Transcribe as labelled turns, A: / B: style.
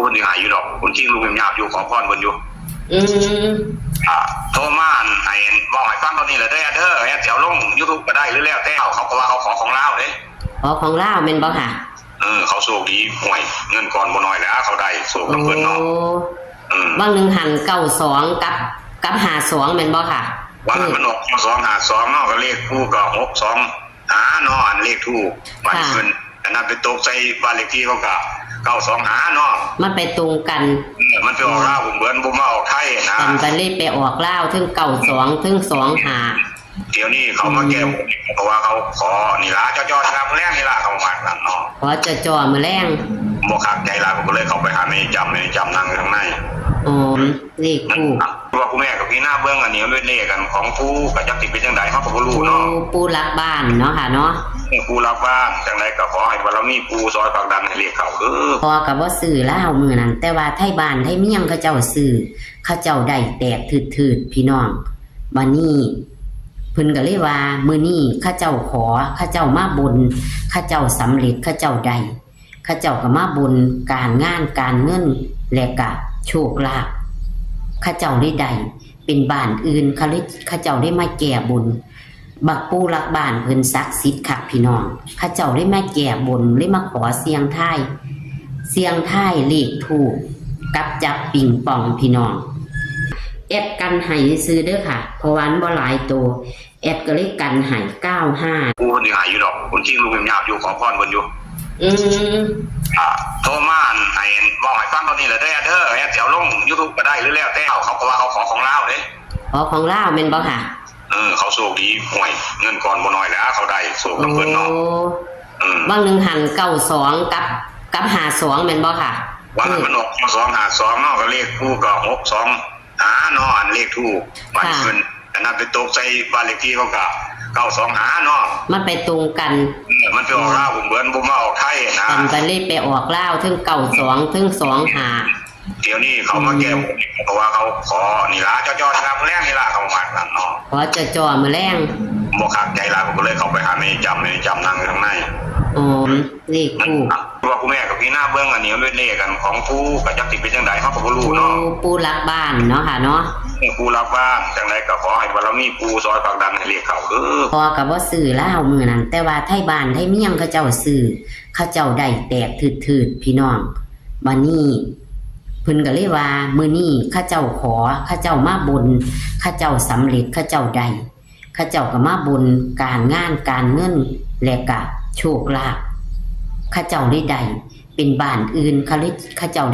A: คนที่หายอยู่ดอกคนที่ลุงยังหยาบอยู่ขอพรคนอยู่
B: อืม
A: โทรมาไอ้บอกให้ฟังตอนนี้เลยเด้อแถวลง YouTube ก็ได้หรือแล้วแต่เขาก็ว่าเขาขอของลาวเด้
B: ขอของลาวแม่นบ่ค่ะ
A: เขาโชคดีห่วยเงินก่อนบ่น้อยแล้วเขาได้โชคกับเพิ่นเนาะ
B: บางหนึ่งหัน92กับ52แม่นบ่ค่ะ
A: ว่ามันออก252เนาะก็เลขคู่ก็62หาเนาะอันเลขถูกวันเพิ่นอันนั้นไปตกใส่บ้านเลขที่เขาก็92หาเนาะ
B: มันไปตรงกัน
A: มันไปออกลาวเหมือนบ่มาออกไทยนะ
B: มันไปเลยไปออกลาวถึง92ถึง25
A: เดี๋ยวนี้เขามาแก้เพราะว่าเขาขอนี่ล่ะจ่อๆครับแรงนี่ล่ะเขามากันเนาะ
B: ขอจ่อๆมื้อแรง
A: บ่คักใจล่ะผมก็เลยเข้าไปหาในจำนั่งอยู่ข้างใน
B: อ๋อเลขคู่
A: ว่าคุณแม่กับพี่หน้าเบื้องอันนี้มันเลขกันของผู้กับจักติเป็นจังไดเขาก็บ่รู้เนาะ
B: ผู้รักบ้านเนาะค่ะเนาะ
A: ผู้รักบ้านจังไดก็ขอให้บารมีผู้ซอยผลักดันให้เลขเขา
B: พอกับว่าซื้อลาวมื้อนั้นแต่ว่าไทบ้านไทเมียงเขาเจ้าซื้อเขาเจ้าได้แตกทืดๆพี่น้องบัดนี้เพิ่นก็เลยว่ามื้อนี้เขาเจ้าขอเขาเจ้ามาบนเขาเจ้าสำเร็จเขาเจ้าได้เขาเจ้าก็มาบนการงานการเงินและก็โชคลาภเขาเจ้าได้ใดเป็นบ้านอื่นเขาเจ้าได้มาแก่บุญบักปูรักบ้านเพิ่นศักดิ์สิทธิ์คักพี่น้องเขาเจ้าได้มาแก่บุญได้มาขอเสียงทายเลขถูกกับจับปิงปองพี่น้องแอดกันให้ซื้อเด้อค่ะเพราะวันบ่หลายตัวแอดก็เลยกันให้95
A: ผู้คนที่หายอยู่ดอกคนที่ลุงยังหยาบอยู่ขอพรคนอยู่โทรมาไอ้บอกให้ฟังตอนนี้เลยเด้อแถวลง YouTube ก็ได้หรือแล้วแต่เขาก็ว่าเขาขอของลาวเด้
B: ขอของลาวแม่นบ่ค่ะ
A: เขาโชคดีห่วยเงินก่อนบ่น้อยแล้วเขาได้โชคกับเพิ่นเนาะ
B: บางหนึ่งหัน92กับ52แม่นบ่ค่ะ
A: ว่ามันออก252เนาะก็เลขคู่ก็62หาเนาะอันเลขถูกวันเพิ่นอันนั้นไปตกใส่บ้านเลขที่เขาก็92หาเนาะ
B: มันไปตรงกัน
A: มันไปออกลาวเหมือนบ่มาออกไทยนะ
B: มันไปเลยไปออกลาวถึง92ถึง25
A: เดี๋ยวนี้เขามาแก้เพราะว่าเขาขอนี่ล่ะจ่อๆครับแรงนี่ล่ะเขามากันเนาะ
B: ขอจ่อๆมื้อแรง
A: บ่คักใจล่ะผมก็เลยเข้าไปหาในจำนั่งอยู่ข้างใน
B: อ๋อเลขคู่
A: ว่าคุณแม่กับพี่หน้าเบื้องอันนี้มันเลขกันของผู้กับจักติเป็นจังไดเขาก็บ่รู้เนาะ
B: ผู้รักบ้านเนาะค่ะเนาะ
A: ผู้รักบ้านจังไดก็ขอให้บารมีผู้ซอยผลักดันให้เลขเขา
B: พอกับว่าซื้อลาวมื้อนั้นแต่ว่าไทบ้านไทเมียงเขาเจ้าซื้อเขาเจ้าได้แตกทืดๆพี่น้องบัดนี้เพิ่นก็เลยว่ามื้อนี้เขาเจ้าขอเขาเจ้ามาบนเขาเจ้าสำเร็จเขาเจ้าได้เขาเจ้าก็มาบนการงานการเงินและก็โชคลาภเขาเจ้าได้ใดเป็นบ้านอื่นเขาเจ้าได้